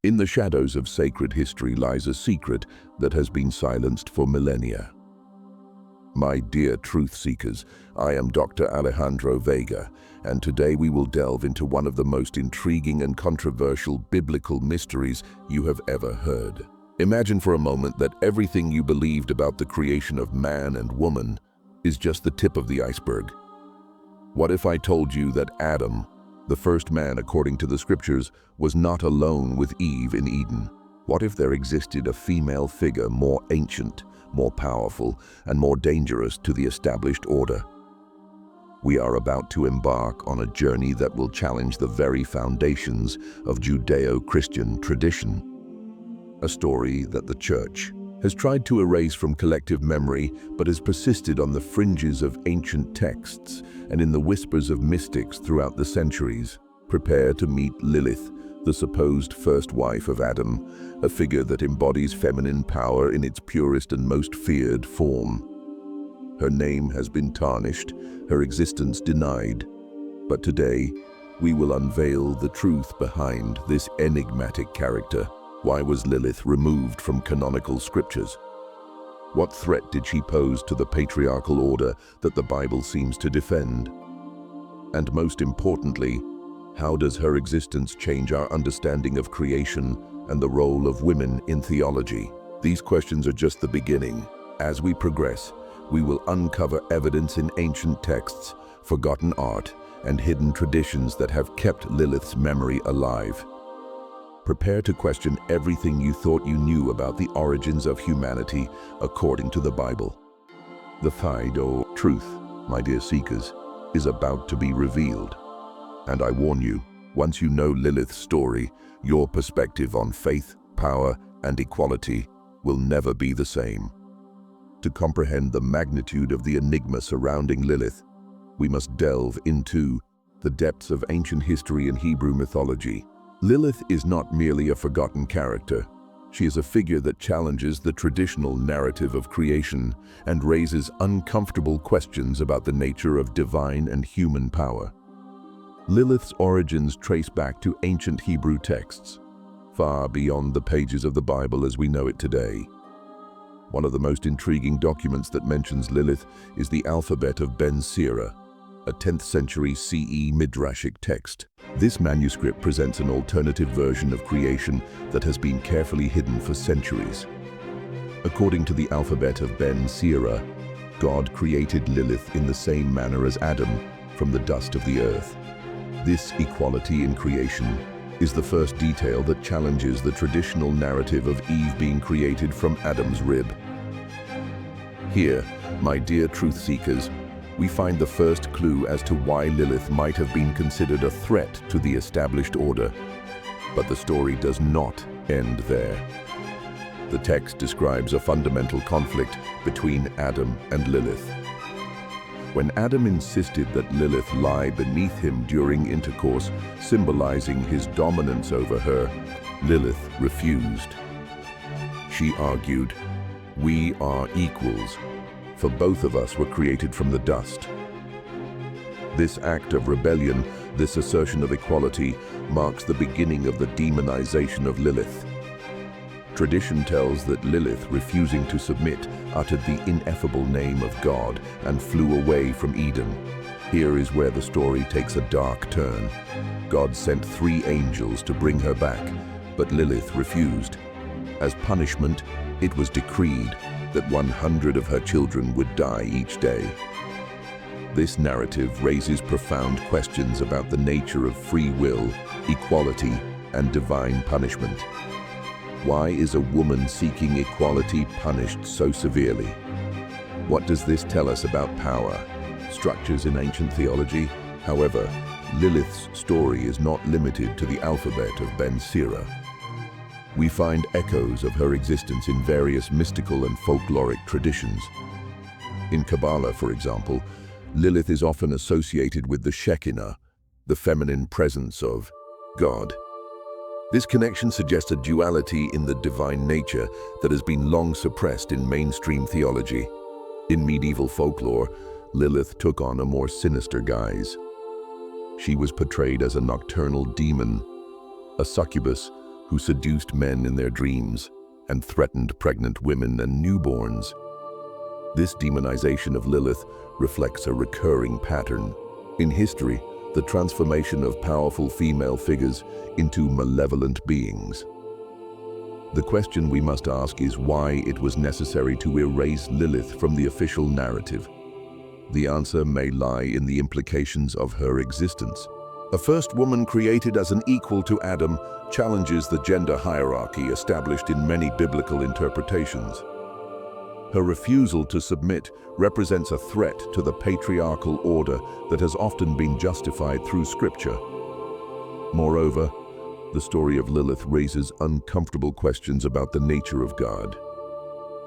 In the shadows of sacred history lies a secret that has been silenced for millennia. My dear truth seekers, I am Dr. Alejandro Vega, and today we will delve into one of the most intriguing and controversial biblical mysteries you have ever heard. Imagine for a moment that everything you believed about the creation of man and woman is just the tip of the iceberg. What if I told you that Adam, the first man according to the scriptures, was not alone with Eve in Eden? What if there existed a female figure more ancient, more powerful, and more dangerous to the established order? We are about to embark on a journey that will challenge the very foundations of Judeo-Christian tradition. A story that the Church has tried to erase from collective memory, but has persisted on the fringes of ancient texts and in the whispers of mystics throughout the centuries. Prepare to meet Lilith, the supposed first wife of Adam, a figure that embodies feminine power in its purest and most feared form. Her name has been tarnished, her existence denied. But today, we will unveil the truth behind this enigmatic character. Why was Lilith removed from canonical scriptures? What threat did she pose to the patriarchal order that the Bible seems to defend? And most importantly, how does her existence change our understanding of creation and the role of women in theology? These questions are just the beginning. As we progress, we will uncover evidence in ancient texts, forgotten art, and hidden traditions that have kept Lilith's memory alive. Prepare to question everything you thought you knew about the origins of humanity according to the Bible. The truth, my dear seekers, is about to be revealed. And I warn you, once you know Lilith's story, your perspective on faith, power, and equality will never be the same. To comprehend the magnitude of the enigma surrounding Lilith, we must delve into the depths of ancient history and Hebrew mythology. Lilith is not merely a forgotten character. She is a figure that challenges the traditional narrative of creation and raises uncomfortable questions about the nature of divine and human power. Lilith's origins trace back to ancient Hebrew texts, far beyond the pages of the Bible as we know it today. One of the most intriguing documents that mentions Lilith is the alphabet of Ben Sira, a 10th century CE Midrashic text. This manuscript presents an alternative version of creation that has been carefully hidden for centuries. According to the alphabet of Ben Sira, God created Lilith in the same manner as Adam, from the dust of the earth. This equality in creation is the first detail that challenges the traditional narrative of Eve being created from Adam's rib. Here, my dear truth seekers, we find the first clue as to why Lilith might have been considered a threat to the established order. But the story does not end there. The text describes a fundamental conflict between Adam and Lilith. When Adam insisted that Lilith lie beneath him during intercourse, symbolizing his dominance over her, Lilith refused. She argued, "We are equals, for both of us were created from the dust." This act of rebellion, this assertion of equality, marks the beginning of the demonization of Lilith. Tradition tells that Lilith, refusing to submit, uttered the ineffable name of God and flew away from Eden. Here is where the story takes a dark turn. God sent 3 angels to bring her back, but Lilith refused. As punishment, it was decreed that 100 of her children would die each day. This narrative raises profound questions about the nature of free will, equality, and divine punishment. Why is a woman seeking equality punished so severely? What does this tell us about power, structures in ancient theology? However, Lilith's story is not limited to the alphabet of Ben Sira. We find echoes of her existence in various mystical and folkloric traditions. In Kabbalah, for example, Lilith is often associated with the Shekinah, the feminine presence of God. This connection suggests a duality in the divine nature that has been long suppressed in mainstream theology. In medieval folklore, Lilith took on a more sinister guise. She was portrayed as a nocturnal demon, a succubus who seduced men in their dreams and threatened pregnant women and newborns. This demonization of Lilith reflects a recurring pattern. In history, the transformation of powerful female figures into malevolent beings. The question we must ask is why it was necessary to erase Lilith from the official narrative. The answer may lie in the implications of her existence. A first woman created as an equal to Adam challenges the gender hierarchy established in many biblical interpretations. Her refusal to submit represents a threat to the patriarchal order that has often been justified through Scripture. Moreover, the story of Lilith raises uncomfortable questions about the nature of God.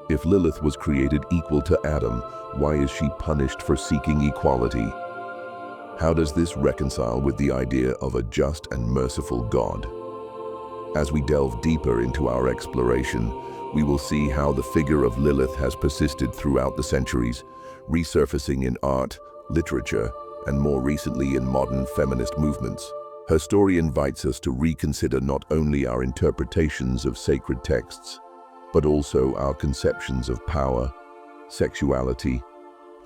If Lilith was created equal to Adam, why is she punished for seeking equality? How does this reconcile with the idea of a just and merciful God? As we delve deeper into our exploration, we will see how the figure of Lilith has persisted throughout the centuries, resurfacing in art, literature, and more recently in modern feminist movements. Her story invites us to reconsider not only our interpretations of sacred texts, but also our conceptions of power, sexuality,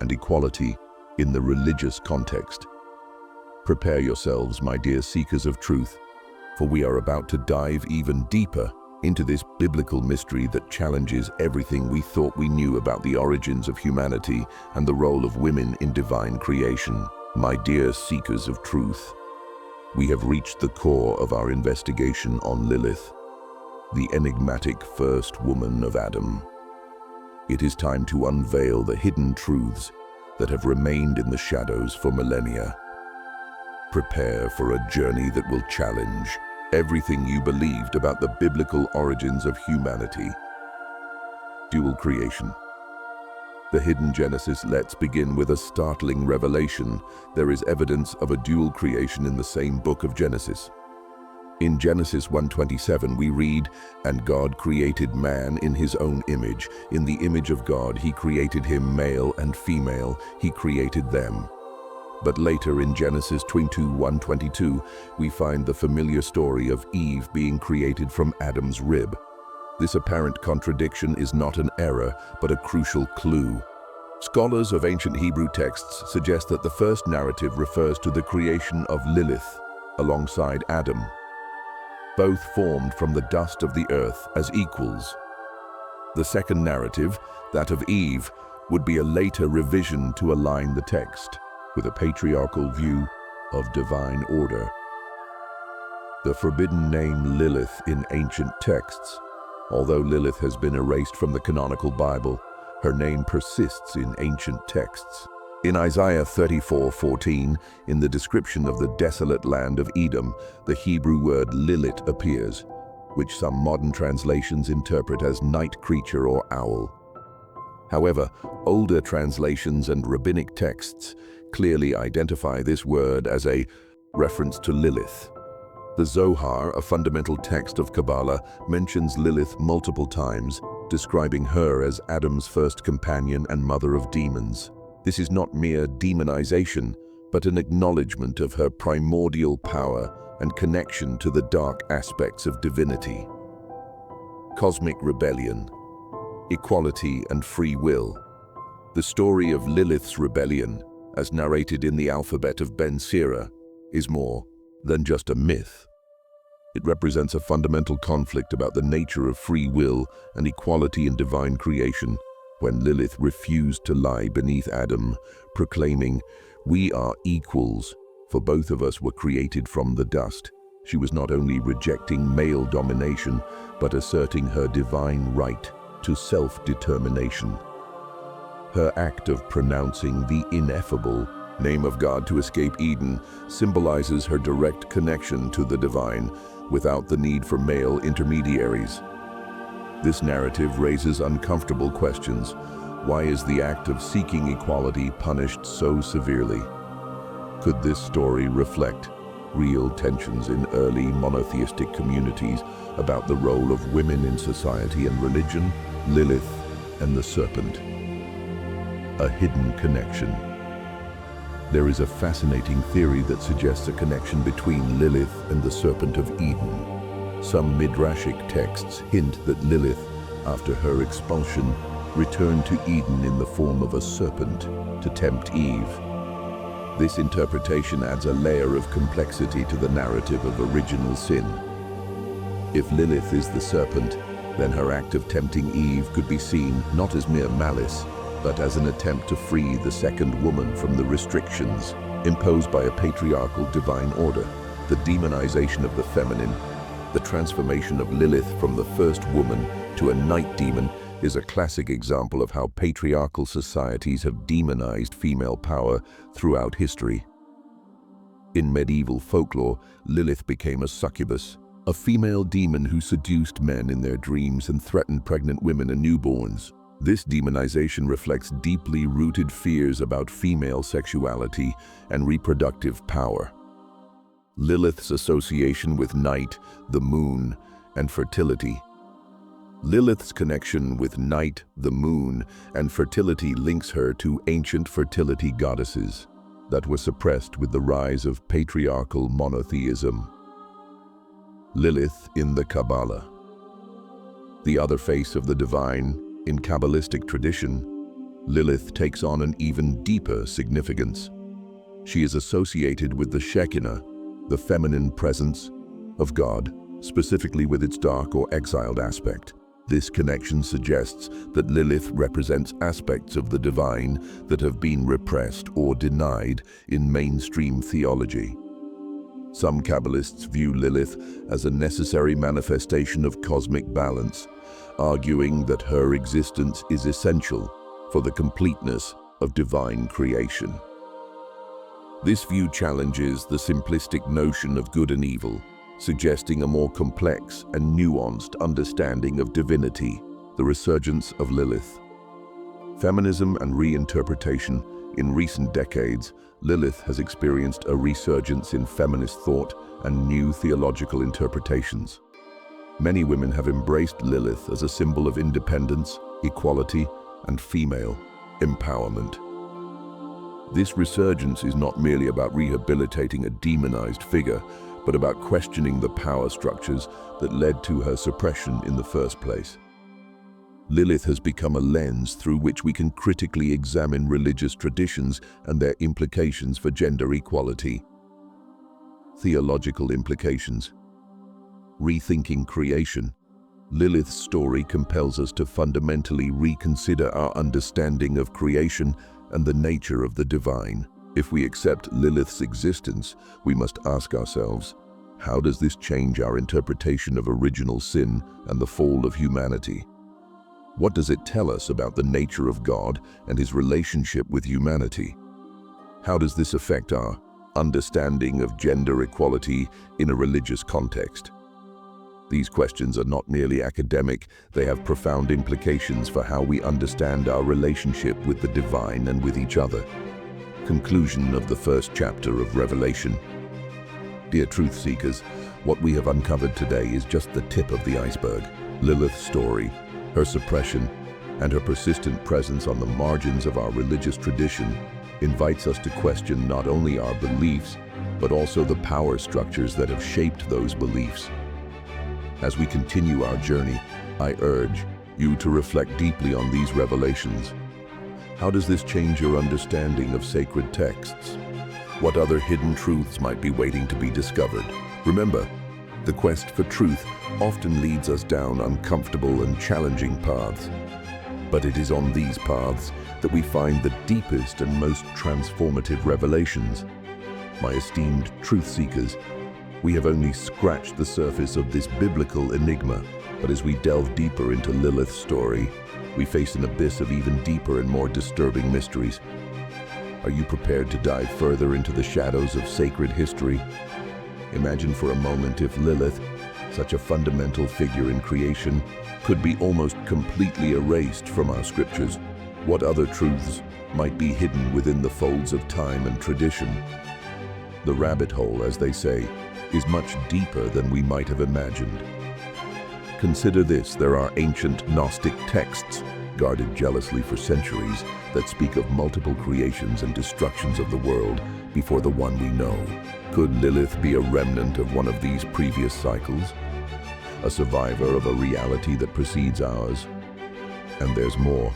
and equality in the religious context. Prepare yourselves, my dear seekers of truth, for we are about to dive even deeper into this biblical mystery that challenges everything we thought we knew about the origins of humanity and the role of women in divine creation. My dear seekers of truth, we have reached the core of our investigation on Lilith, the enigmatic first woman of Adam. It is time to unveil the hidden truths that have remained in the shadows for millennia. Prepare for a journey that will challenge everything you believed about the biblical origins of humanity. Dual creation. The hidden Genesis. Let's begin with a startling revelation. There is evidence of a dual creation in the same book of Genesis. In Genesis 1:27 we read, "And God created man in his own image. In the image of God he created him, male and female, he created them." But later in Genesis 22:1-22, we find the familiar story of Eve being created from Adam's rib. This apparent contradiction is not an error, but a crucial clue. Scholars of ancient Hebrew texts suggest that the first narrative refers to the creation of Lilith alongside Adam, both formed from the dust of the earth as equals. The second narrative, that of Eve, would be a later revision to align the text with a patriarchal view of divine order. The forbidden name Lilith in ancient texts. Although Lilith has been erased from the canonical Bible, her name persists in ancient texts. In Isaiah 34:14, in the description of the desolate land of Edom, the Hebrew word Lilith appears, which some modern translations interpret as night creature or owl. However, older translations and rabbinic texts clearly identify this word as a reference to Lilith. The Zohar, a fundamental text of Kabbalah, mentions Lilith multiple times, describing her as Adam's first companion and mother of demons. This is not mere demonization, but an acknowledgement of her primordial power and connection to the dark aspects of divinity. Cosmic rebellion, equality and free will. The story of Lilith's rebellion, as narrated in the alphabet of Ben Sira, is more than just a myth. It represents a fundamental conflict about the nature of free will and equality in divine creation, when Lilith refused to lie beneath Adam, proclaiming, "We are equals, for both of us were created from the dust." She was not only rejecting male domination, but asserting her divine right to self-determination. Her act of pronouncing the ineffable name of God to escape Eden symbolizes her direct connection to the divine, without the need for male intermediaries. This narrative raises uncomfortable questions. Why is the act of seeking equality punished so severely? Could this story reflect real tensions in early monotheistic communities about the role of women in society and religion? Lilith and the serpent. A hidden connection. There is a fascinating theory that suggests a connection between Lilith and the serpent of Eden. Some midrashic texts hint that Lilith, after her expulsion, returned to Eden in the form of a serpent to tempt Eve. This interpretation adds a layer of complexity to the narrative of original sin. If Lilith is the serpent, then her act of tempting Eve could be seen not as mere malice, but as an attempt to free the second woman from the restrictions imposed by a patriarchal divine order. The demonization of the feminine, the transformation of Lilith from the first woman to a night demon, is a classic example of how patriarchal societies have demonized female power throughout history. In medieval folklore, Lilith became a succubus, a female demon who seduced men in their dreams and threatened pregnant women and newborns. This demonization reflects deeply rooted fears about female sexuality and reproductive power. Lilith's association with night, the moon, and fertility. Lilith's connection with night, the moon, and fertility links her to ancient fertility goddesses that were suppressed with the rise of patriarchal monotheism. Lilith in the Kabbalah. The other face of the divine. In Kabbalistic tradition, Lilith takes on an even deeper significance. She is associated with the Shekinah, the feminine presence of God, specifically with its dark or exiled aspect. This connection suggests that Lilith represents aspects of the divine that have been repressed or denied in mainstream theology. Some Kabbalists view Lilith as a necessary manifestation of cosmic balance, arguing that her existence is essential for the completeness of divine creation. This view challenges the simplistic notion of good and evil, suggesting a more complex and nuanced understanding of divinity. The resurgence of Lilith. Feminism and reinterpretation. In recent decades, Lilith has experienced a resurgence in feminist thought and new theological interpretations. Many women have embraced Lilith as a symbol of independence, equality, and female empowerment. This resurgence is not merely about rehabilitating a demonized figure, but about questioning the power structures that led to her suppression in the first place. Lilith has become a lens through which we can critically examine religious traditions and their implications for gender equality. Theological implications. Rethinking creation. Lilith's story compels us to fundamentally reconsider our understanding of creation and the nature of the divine. If we accept Lilith's existence, we must ask ourselves, how does this change our interpretation of original sin and the fall of humanity? What does it tell us about the nature of God and his relationship with humanity? How does this affect our understanding of gender equality in a religious context? These questions are not merely academic, they have profound implications for how we understand our relationship with the divine and with each other. Conclusion of the first chapter of Revelation. Dear truth seekers, what we have uncovered today is just the tip of the iceberg. Lilith's story, her suppression, and her persistent presence on the margins of our religious tradition invites us to question not only our beliefs, but also the power structures that have shaped those beliefs. As we continue our journey, I urge you to reflect deeply on these revelations. How does this change your understanding of sacred texts? What other hidden truths might be waiting to be discovered? Remember, the quest for truth often leads us down uncomfortable and challenging paths. But it is on these paths that we find the deepest and most transformative revelations. My esteemed truth seekers, we have only scratched the surface of this biblical enigma, but as we delve deeper into Lilith's story, we face an abyss of even deeper and more disturbing mysteries. Are you prepared to dive further into the shadows of sacred history? Imagine for a moment if Lilith, such a fundamental figure in creation, could be almost completely erased from our scriptures. What other truths might be hidden within the folds of time and tradition? The rabbit hole, as they say, is much deeper than we might have imagined. Consider this: there are ancient Gnostic texts, guarded jealously for centuries, that speak of multiple creations and destructions of the world before the one we know. Could Lilith be a remnant of one of these previous cycles? a survivor of a reality that precedes ours. And there's more.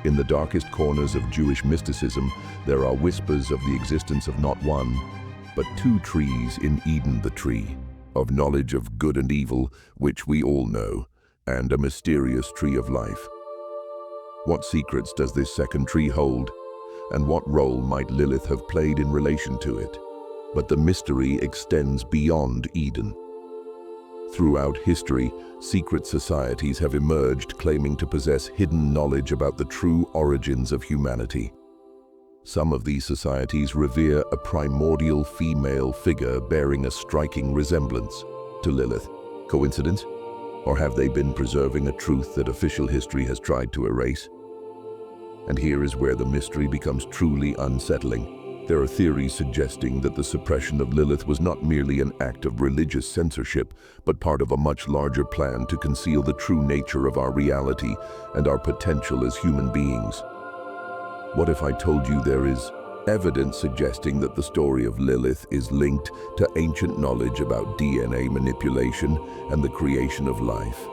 In the darkest corners of Jewish mysticism, there are whispers of the existence of not one, but two trees in Eden, the tree of knowledge of good and evil, which we all know, and a mysterious tree of life. What secrets does this second tree hold, and what role might Lilith have played in relation to it? But the mystery extends beyond Eden. Throughout history, secret societies have emerged claiming to possess hidden knowledge about the true origins of humanity. Some of these societies revere a primordial female figure bearing a striking resemblance to Lilith. Coincidence? Or have they been preserving a truth that official history has tried to erase? And here is where the mystery becomes truly unsettling. There are theories suggesting that the suppression of Lilith was not merely an act of religious censorship, but part of a much larger plan to conceal the true nature of our reality and our potential as human beings. What if I told you there is evidence suggesting that the story of Lilith is linked to ancient knowledge about DNA manipulation and the creation of life?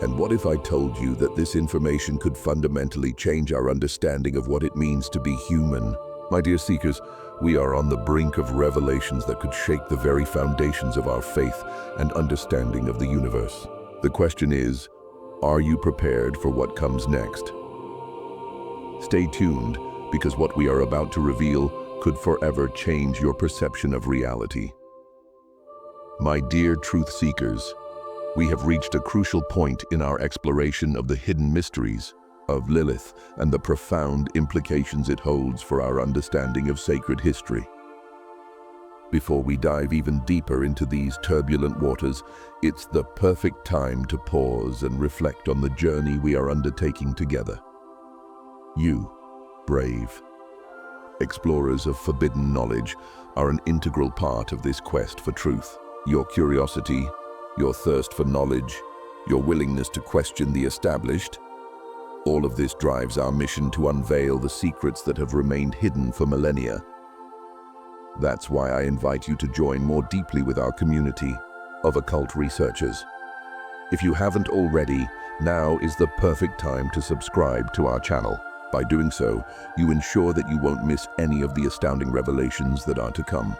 And what if I told you that this information could fundamentally change our understanding of what it means to be human? My dear seekers, we are on the brink of revelations that could shake the very foundations of our faith and understanding of the universe. The question is, are you prepared for what comes next? Stay tuned, because what we are about to reveal could forever change your perception of reality. My dear truth seekers, we have reached a crucial point in our exploration of the hidden mysteries of Lilith and the profound implications it holds for our understanding of sacred history. Before we dive even deeper into these turbulent waters, it's the perfect time to pause and reflect on the journey we are undertaking together. You, brave explorers of forbidden knowledge, are an integral part of this quest for truth. Your curiosity, your thirst for knowledge, your willingness to question the established, all of this drives our mission to unveil the secrets that have remained hidden for millennia. That's why I invite you to join more deeply with our community of occult researchers. If you haven't already, now is the perfect time to subscribe to our channel. By doing so, you ensure that you won't miss any of the astounding revelations that are to come.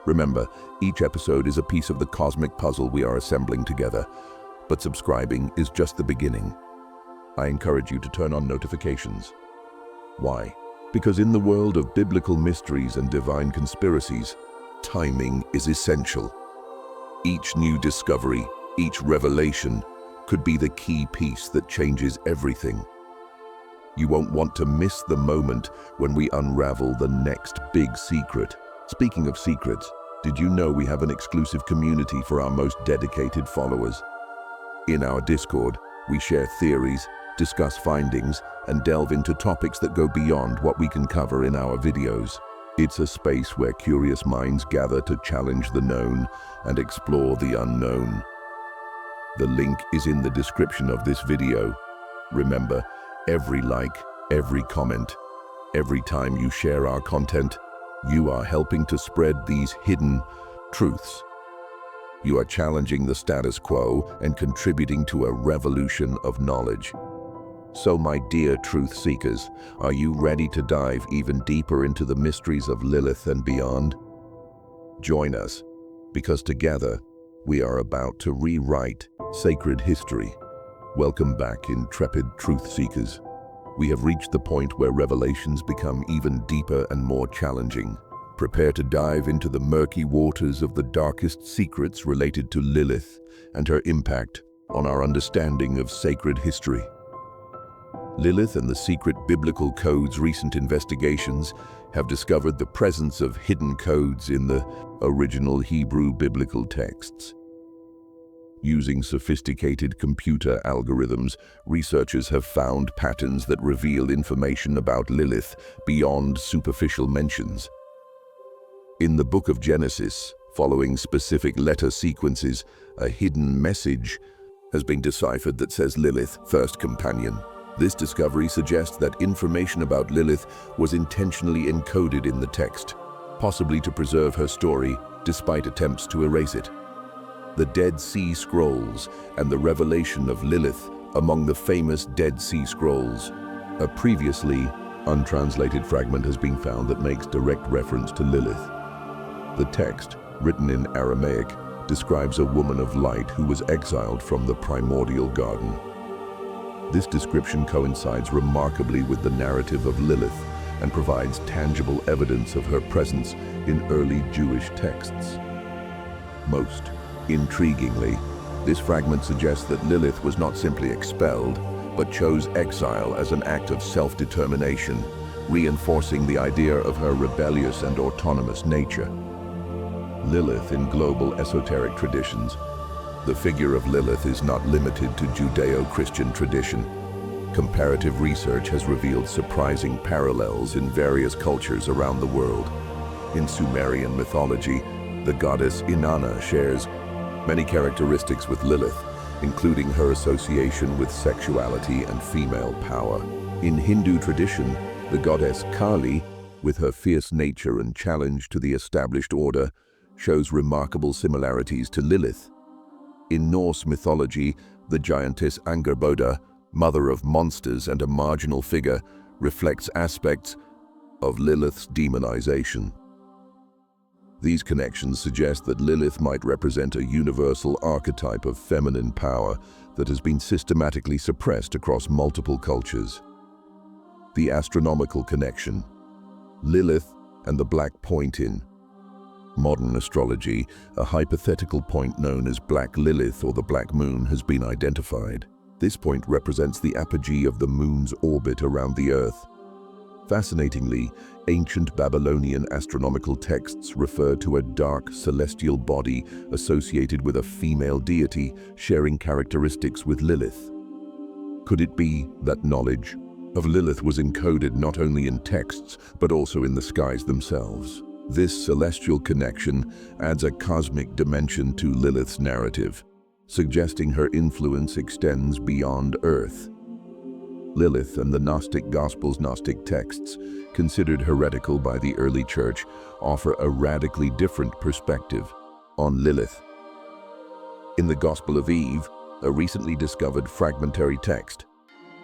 Remember, each episode is a piece of the cosmic puzzle we are assembling together, but subscribing is just the beginning. I encourage you to turn on notifications. Why? Because in the world of biblical mysteries and divine conspiracies, timing is essential. Each new discovery, each revelation, could be the key piece that changes everything. You won't want to miss the moment when we unravel the next big secret. Speaking of secrets, did you know we have an exclusive community for our most dedicated followers? In our Discord, we share theories, discuss findings, and delve into topics that go beyond what we can cover in our videos. It's a space where curious minds gather to challenge the known and explore the unknown. The link is in the description of this video. Remember, every like, every comment, every time you share our content, you are helping to spread these hidden truths. You are challenging the status quo and contributing to a revolution of knowledge. So, my dear truth seekers, are you ready to dive even deeper into the mysteries of Lilith and beyond? Join us, because together we are about to rewrite sacred history. Welcome back, intrepid truth seekers. We have reached the point where revelations become even deeper and more challenging. Prepare to dive into the murky waters of the darkest secrets related to Lilith and her impact on our understanding of sacred history. Lilith and the secret biblical codes. Recent investigations have discovered the presence of hidden codes in the original Hebrew biblical texts. Using sophisticated computer algorithms, researchers have found patterns that reveal information about Lilith beyond superficial mentions. In the book of Genesis, following specific letter sequences, a hidden message has been deciphered that says Lilith, first companion. This discovery suggests that information about Lilith was intentionally encoded in the text, possibly to preserve her story despite attempts to erase it. the Dead Sea Scrolls, and the revelation of Lilith among the famous Dead Sea Scrolls. A previously untranslated fragment has been found that makes direct reference to Lilith. The text, written in Aramaic, describes a woman of light who was exiled from the primordial garden. This description coincides remarkably with the narrative of Lilith and provides tangible evidence of her presence in early Jewish texts. Most intriguingly, this fragment suggests that Lilith was not simply expelled, but chose exile as an act of self-determination, reinforcing the idea of her rebellious and autonomous nature. Lilith in global esoteric traditions. The figure of Lilith is not limited to Judeo-Christian tradition. Comparative research has revealed surprising parallels in various cultures around the world. In Sumerian mythology, the goddess Inanna shares many characteristics with Lilith, including her association with sexuality and female power. In Hindu tradition, the goddess Kali, with her fierce nature and challenge to the established order, shows remarkable similarities to Lilith. In Norse mythology, the giantess Angerboda, mother of monsters and a marginal figure, reflects aspects of Lilith's demonization. These connections suggest that Lilith might represent a universal archetype of feminine power that has been systematically suppressed across multiple cultures. The astronomical connection. Lilith and the Black Point in modern astrology, a hypothetical point known as Black Lilith or the Black Moon has been identified. This point represents the apogee of the moon's orbit around the Earth. Fascinatingly, ancient Babylonian astronomical texts refer to a dark celestial body associated with a female deity sharing characteristics with Lilith. Could it be that knowledge of Lilith was encoded not only in texts but also in the skies themselves? This celestial connection adds a cosmic dimension to Lilith's narrative, suggesting her influence extends beyond Earth. Lilith and the Gnostic Gospels, Gnostic texts, considered heretical by the early church, offer a radically different perspective on Lilith. In the Gospel of Eve, a recently discovered fragmentary text,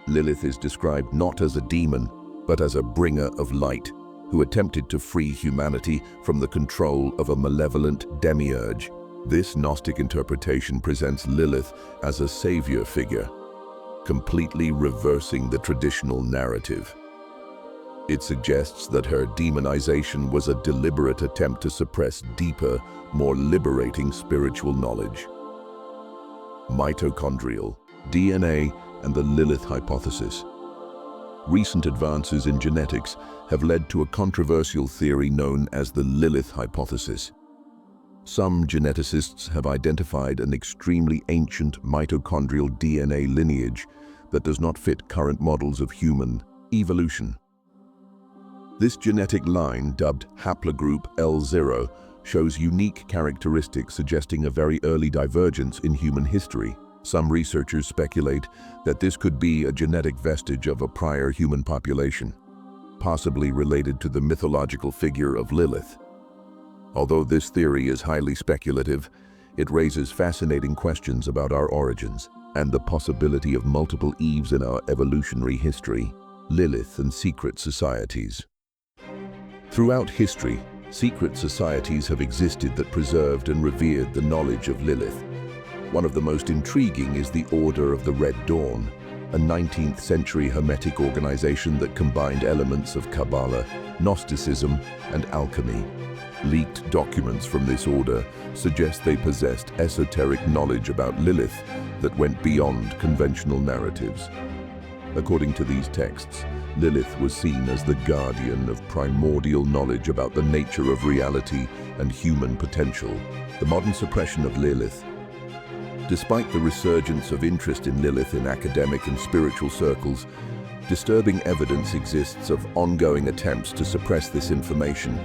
Lilith is described not as a demon, but as a bringer of light, who attempted to free humanity from the control of a malevolent demiurge. This Gnostic interpretation presents Lilith as a savior figure, completely reversing the traditional narrative. It suggests that her demonization was a deliberate attempt to suppress deeper, more liberating spiritual knowledge. Mitochondrial DNA and the Lilith hypothesis. Recent advances in genetics have led to a controversial theory known as the Lilith hypothesis. Some geneticists have identified an extremely ancient mitochondrial DNA lineage that does not fit current models of human evolution. This genetic line, dubbed haplogroup L0, shows unique characteristics suggesting a very early divergence in human history. Some researchers speculate that this could be a genetic vestige of a prior human population, possibly related to the mythological figure of Lilith. Although this theory is highly speculative, it raises fascinating questions about our origins and the possibility of multiple Eves in our evolutionary history. Lilith and secret societies. Throughout history, secret societies have existed that preserved and revered the knowledge of Lilith. One of the most intriguing is the Order of the Red Dawn, a 19th century Hermetic organization that combined elements of Kabbalah, Gnosticism, and alchemy. Leaked documents from this order suggest they possessed esoteric knowledge about Lilith that went beyond conventional narratives. According to these texts, Lilith was seen as the guardian of primordial knowledge about the nature of reality and human potential. The modern suppression of Lilith. Despite the resurgence of interest in Lilith in academic and spiritual circles, disturbing evidence exists of ongoing attempts to suppress this information.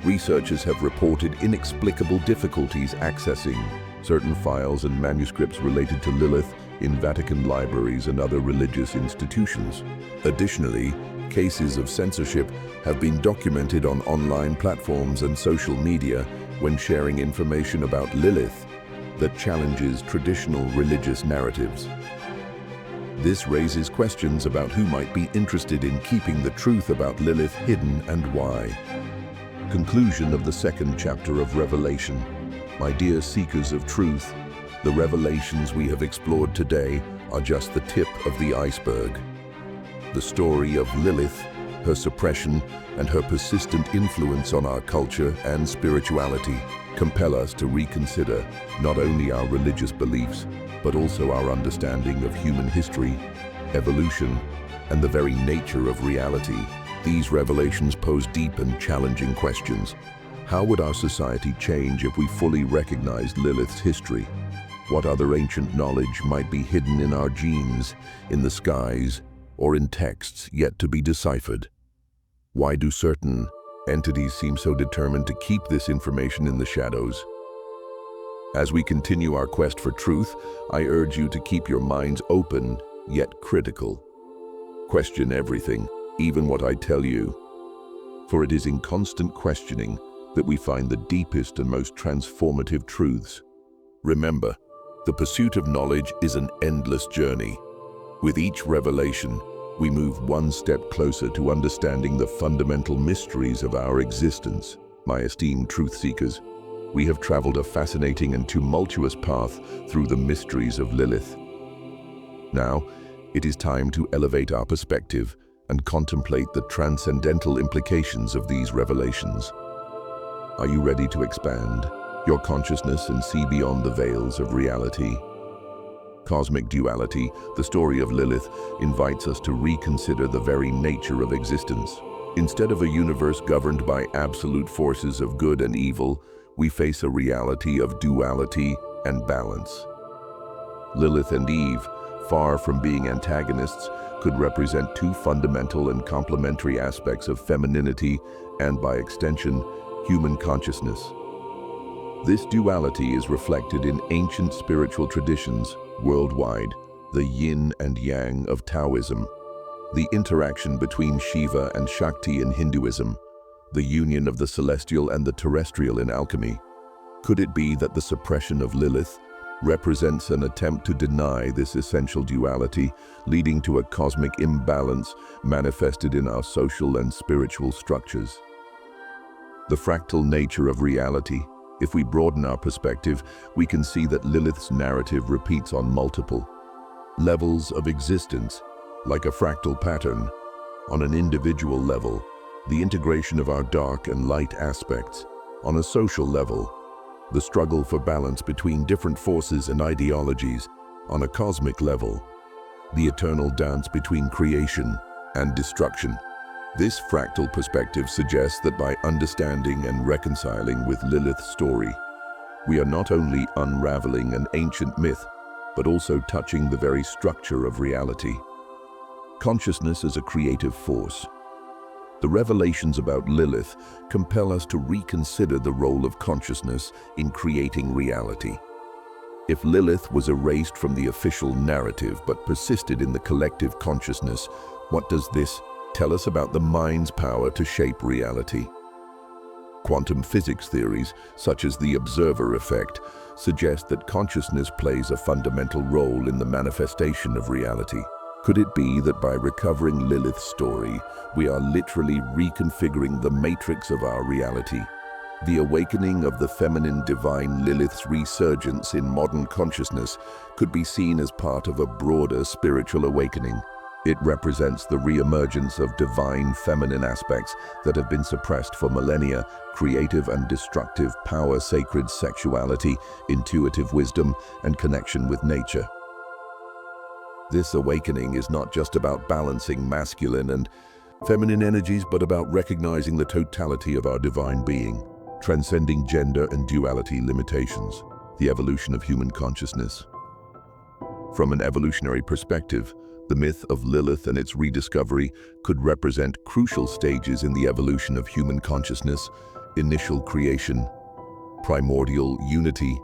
Researchers have reported inexplicable difficulties accessing certain files and manuscripts related to Lilith in Vatican libraries and other religious institutions. Additionally, cases of censorship have been documented on online platforms and social media when sharing information about Lilith. that challenges traditional religious narratives. This raises questions about who might be interested in keeping the truth about Lilith hidden and why. Conclusion of the second chapter of Revelation. My dear seekers of truth, the revelations we have explored today are just the tip of the iceberg. The story of Lilith, her suppression, and her persistent influence on our culture and spirituality compel us to reconsider not only our religious beliefs, but also our understanding of human history, evolution, and the very nature of reality. These revelations pose deep and challenging questions. How would our society change if we fully recognized Lilith's history? What other ancient knowledge might be hidden in our genes, in the skies, or in texts yet to be deciphered? Why do certain entities seem so determined to keep this information in the shadows? As we continue our quest for truth, I urge you to keep your minds open, yet critical. Question everything, even what I tell you. For it is in constant questioning that we find the deepest and most transformative truths. Remember, the pursuit of knowledge is an endless journey. With each revelation, we move one step closer to understanding the fundamental mysteries of our existence. My esteemed truth seekers, we have traveled a fascinating and tumultuous path through the mysteries of Lilith. Now, it is time to elevate our perspective and contemplate the transcendental implications of these revelations. Are you ready to expand your consciousness and see beyond the veils of reality? Cosmic duality, the story of Lilith, invites us to reconsider the very nature of existence. Instead of a universe governed by absolute forces of good and evil, we face a reality of duality and balance. Lilith and Eve, far from being antagonists, could represent two fundamental and complementary aspects of femininity and, by extension, human consciousness. This duality is reflected in ancient spiritual traditions worldwide, the yin and yang of Taoism, the interaction between Shiva and Shakti in Hinduism, the union of the celestial and the terrestrial in alchemy. Could it be that the suppression of Lilith represents an attempt to deny this essential duality, leading to a cosmic imbalance manifested in our social and spiritual structures? The fractal nature of reality. If we broaden our perspective, we can see that Lilith's narrative repeats on multiple levels of existence, like a fractal pattern. On an individual level, the integration of our dark and light aspects. On a social level, the struggle for balance between different forces and ideologies. On a cosmic level, the eternal dance between creation and destruction. This fractal perspective suggests that by understanding and reconciling with Lilith's story, we are not only unraveling an ancient myth, but also touching the very structure of reality. Consciousness as a creative force. The revelations about Lilith compel us to reconsider the role of consciousness in creating reality. If Lilith was erased from the official narrative but persisted in the collective consciousness, what does this tell us about the mind's power to shape reality? Quantum physics theories, such as the observer effect, suggest that consciousness plays a fundamental role in the manifestation of reality. Could it be that by recovering Lilith's story, we are literally reconfiguring the matrix of our reality? The awakening of the feminine divine Lilith's resurgence in modern consciousness could be seen as part of a broader spiritual awakening. It represents the re-emergence of divine feminine aspects that have been suppressed for millennia: creative and destructive power, sacred sexuality, intuitive wisdom, and connection with nature. This awakening is not just about balancing masculine and feminine energies, but about recognizing the totality of our divine being, transcending gender and duality limitations. The evolution of human consciousness. From an evolutionary perspective, the myth of Lilith and its rediscovery could represent crucial stages in the evolution of human consciousness: initial creation, primordial unity,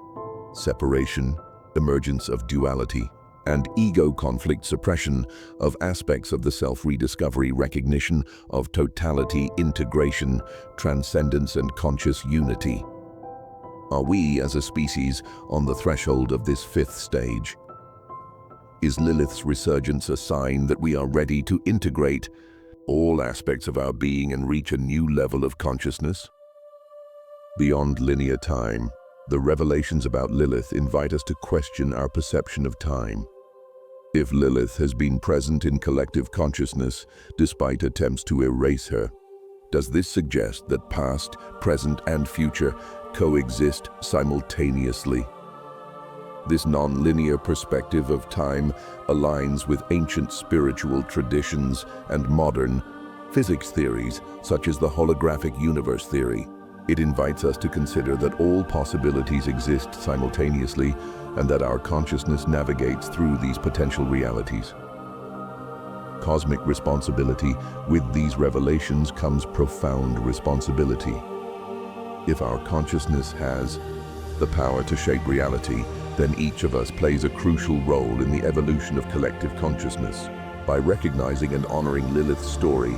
separation, emergence of duality, and ego conflict, suppression of aspects of the self-rediscovery, recognition of totality, integration, transcendence, and conscious unity. Are we, as a species, on the threshold of this fifth stage? Is Lilith's resurgence a sign that we are ready to integrate all aspects of our being and reach a new level of consciousness? Beyond linear time, the revelations about Lilith invite us to question our perception of time. If Lilith has been present in collective consciousness despite attempts to erase her, does this suggest that past, present, and future coexist simultaneously? This non-linear perspective of time aligns with ancient spiritual traditions and modern physics theories, such as the holographic universe theory. It invites us to consider that all possibilities exist simultaneously and that our consciousness navigates through these potential realities. Cosmic responsibility. With these revelations comes profound responsibility. If our consciousness has the power to shape reality, then each of us plays a crucial role in the evolution of collective consciousness. By recognizing and honoring Lilith's story,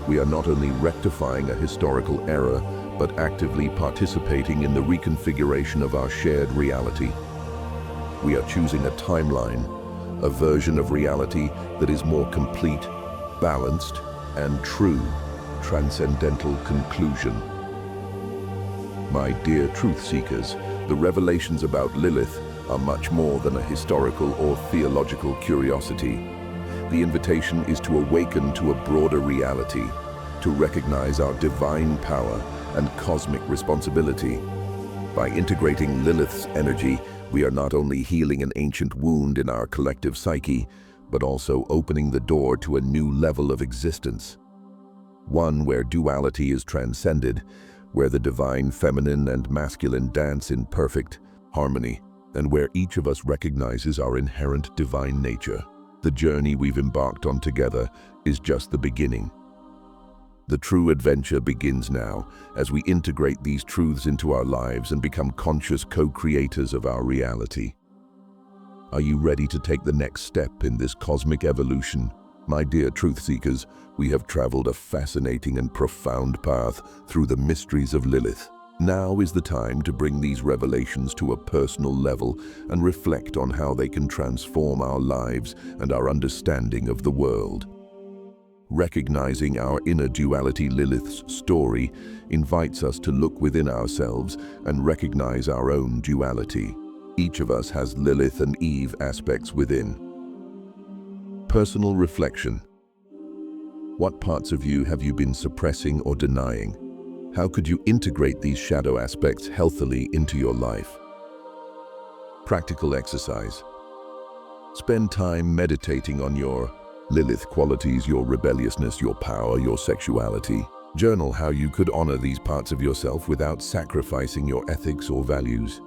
we are not only rectifying a historical error, but actively participating in the reconfiguration of our shared reality. We are choosing a timeline, a version of reality that is more complete, balanced, and true. Transcendental conclusion. My dear truth seekers, the revelations about Lilith are much more than a historical or theological curiosity. The invitation is to awaken to a broader reality, to recognize our divine power and cosmic responsibility. By integrating Lilith's energy, we are not only healing an ancient wound in our collective psyche, but also opening the door to a new level of existence. One where duality is transcended, where the divine feminine and masculine dance in perfect harmony, and where each of us recognizes our inherent divine nature. The journey we've embarked on together is just the beginning. The true adventure begins now, as we integrate these truths into our lives and become conscious co-creators of our reality. Are you ready to take the next step in this cosmic evolution? My dear truth seekers, we have traveled a fascinating and profound path through the mysteries of Lilith. Now is the time to bring these revelations to a personal level and reflect on how they can transform our lives and our understanding of the world. Recognizing our inner duality, Lilith's story invites us to look within ourselves and recognize our own duality. Each of us has Lilith and Eve aspects within. Personal reflection. What parts of you have you been suppressing or denying? How could you integrate these shadow aspects healthily into your life? Practical exercise. Spend time meditating on your Lilith qualities, your rebelliousness, your power, your sexuality. Journal how you could honor these parts of yourself without sacrificing your ethics or values.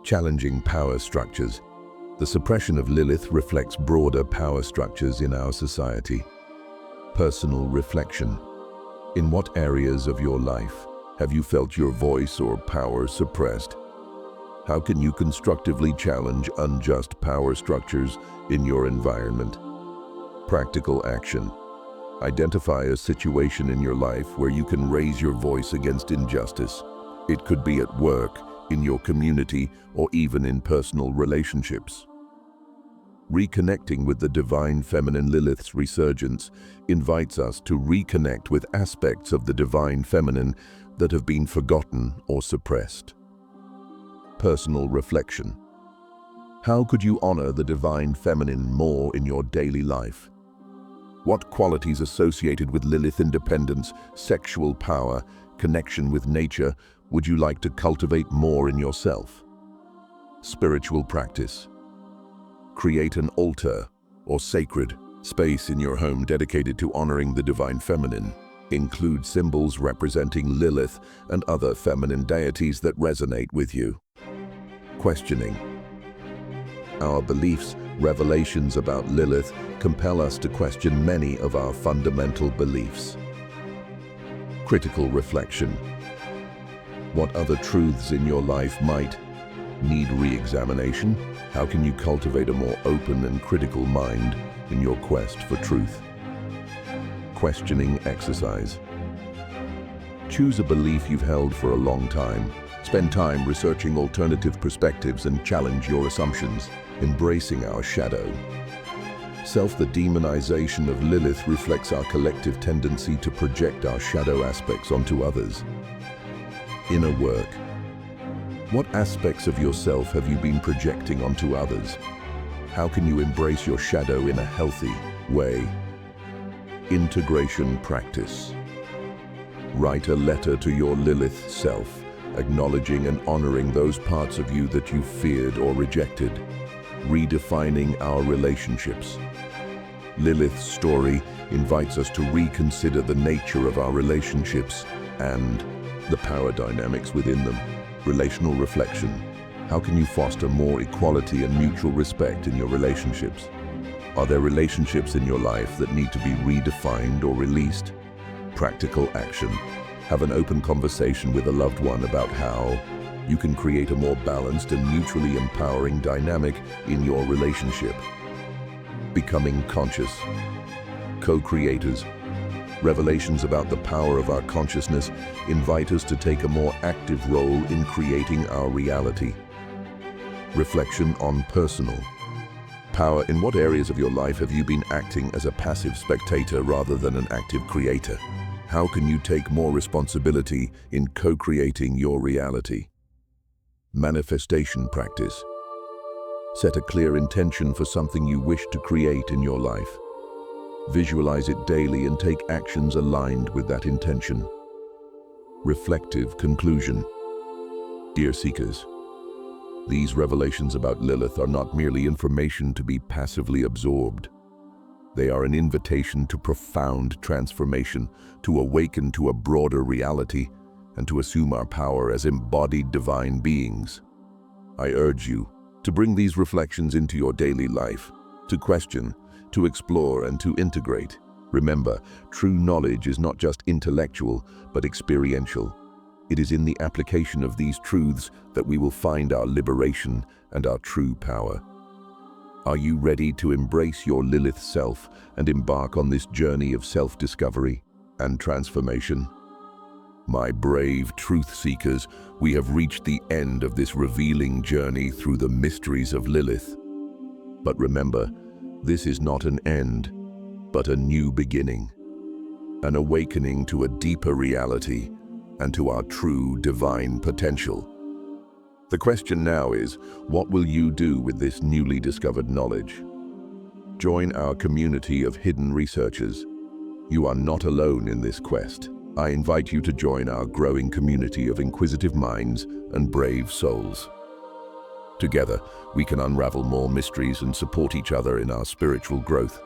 Challenging power structures. The suppression of Lilith reflects broader power structures in our society. Personal reflection. In what areas of your life have you felt your voice or power suppressed? How can you constructively challenge unjust power structures in your environment? Practical action. Identify a situation in your life where you can raise your voice against injustice. It could be at work, in your community, or even in personal relationships. Reconnecting with the divine feminine. Lilith's resurgence invites us to reconnect with aspects of the divine feminine that have been forgotten or suppressed. Personal reflection. How could you honor the divine feminine more in your daily life? What qualities associated with Lilith, independence, sexual power, connection with nature, would you like to cultivate more in yourself? Spiritual practice. Create an altar or sacred space in your home dedicated to honoring the divine feminine. Include symbols representing Lilith and other feminine deities that resonate with you. Questioning. Our beliefs, revelations about Lilith compel us to question many of our fundamental beliefs. Critical reflection. What other truths in your life might need re-examination? How can you cultivate a more open and critical mind in your quest for truth? Questioning exercise. Choose a belief you've held for a long time. Spend time researching alternative perspectives and challenge your assumptions, embracing our shadow. The demonization of Lilith reflects our collective tendency to project our shadow aspects onto others. Inner work. What aspects of yourself have you been projecting onto others? How can you embrace your shadow in a healthy way? Integration practice. Write a letter to your Lilith self, acknowledging and honoring those parts of you that you feared or rejected. Redefining our relationships. Lilith's story invites us to reconsider the nature of our relationships and the power dynamics within them. Relational reflection. How can you foster more equality and mutual respect in your relationships? Are there relationships in your life that need to be redefined or released? Practical action. Have an open conversation with a loved one about how you can create a more balanced and mutually empowering dynamic in your relationship. Becoming conscious. Co-creators. Revelations about the power of our consciousness invite us to take a more active role in creating our reality. Reflection on personal power. In what areas of your life have you been acting as a passive spectator rather than an active creator? How can you take more responsibility in co-creating your reality? Manifestation practice. Set a clear intention for something you wish to create in your life. Visualize it daily and take actions aligned with that intention. Reflective conclusion. Dear seekers, these revelations about Lilith are not merely information to be passively absorbed. They are an invitation to profound transformation, to awaken to a broader reality, and to assume our power as embodied divine beings. I urge you to bring these reflections into your daily life, to question, to explore, and to integrate. Remember, true knowledge is not just intellectual, but experiential. It is in the application of these truths that we will find our liberation and our true power. Are you ready to embrace your Lilith self and embark on this journey of self-discovery and transformation? My brave truth seekers, we have reached the end of this revealing journey through the mysteries of Lilith. But remember, this is not an end, but a new beginning, an awakening to a deeper reality and to our true divine potential. The question now is, what will you do with this newly discovered knowledge? Join our community of hidden researchers. You are not alone in this quest. I invite you to join our growing community of inquisitive minds and brave souls. Together, we can unravel more mysteries and support each other in our spiritual growth.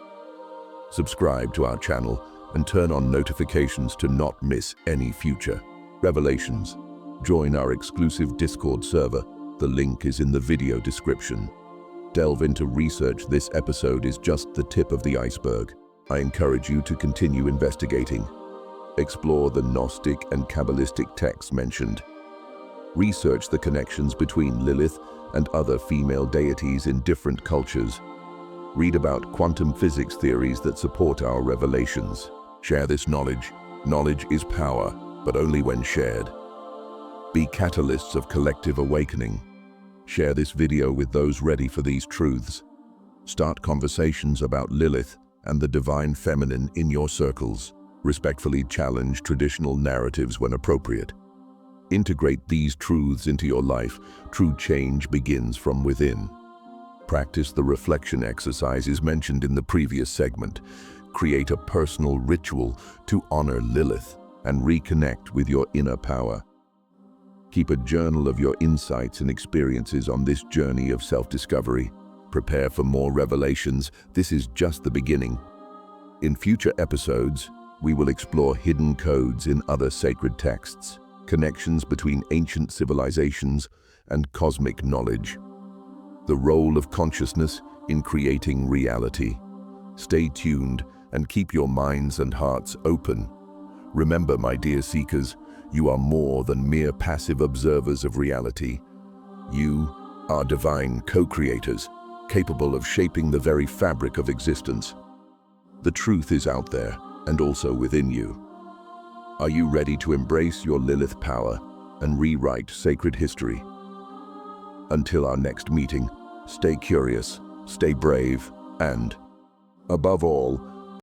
Subscribe to our channel and turn on notifications to not miss any future revelations. Join our exclusive Discord server. The link is in the video description. Delve into research. This episode is just the tip of the iceberg. I encourage you to continue investigating. Explore the Gnostic and Kabbalistic texts mentioned. Research the connections between Lilith and other female deities in different cultures. Read about quantum physics theories that support our revelations. Share this knowledge. Knowledge is power, but only when shared. Be catalysts of collective awakening. Share this video with those ready for these truths. Start conversations about Lilith and the divine feminine in your circles. Respectfully challenge traditional narratives when appropriate. Integrate these truths into your life. True change begins from within. Practice the reflection exercises mentioned in the previous segment. Create a personal ritual to honor Lilith and reconnect with your inner power. Keep a journal of your insights and experiences on this journey of self-discovery. Prepare for more revelations. This is just the beginning. In future episodes, we will explore hidden codes in other sacred texts, connections between ancient civilizations and cosmic knowledge, the role of consciousness in creating reality. Stay tuned and keep your minds and hearts open. Remember, my dear seekers, you are more than mere passive observers of reality. You are divine co-creators, capable of shaping the very fabric of existence. The truth is out there, and also within you. Are you ready to embrace your Lilith power and rewrite sacred history. Until our next meeting, stay curious, stay brave, and, above all,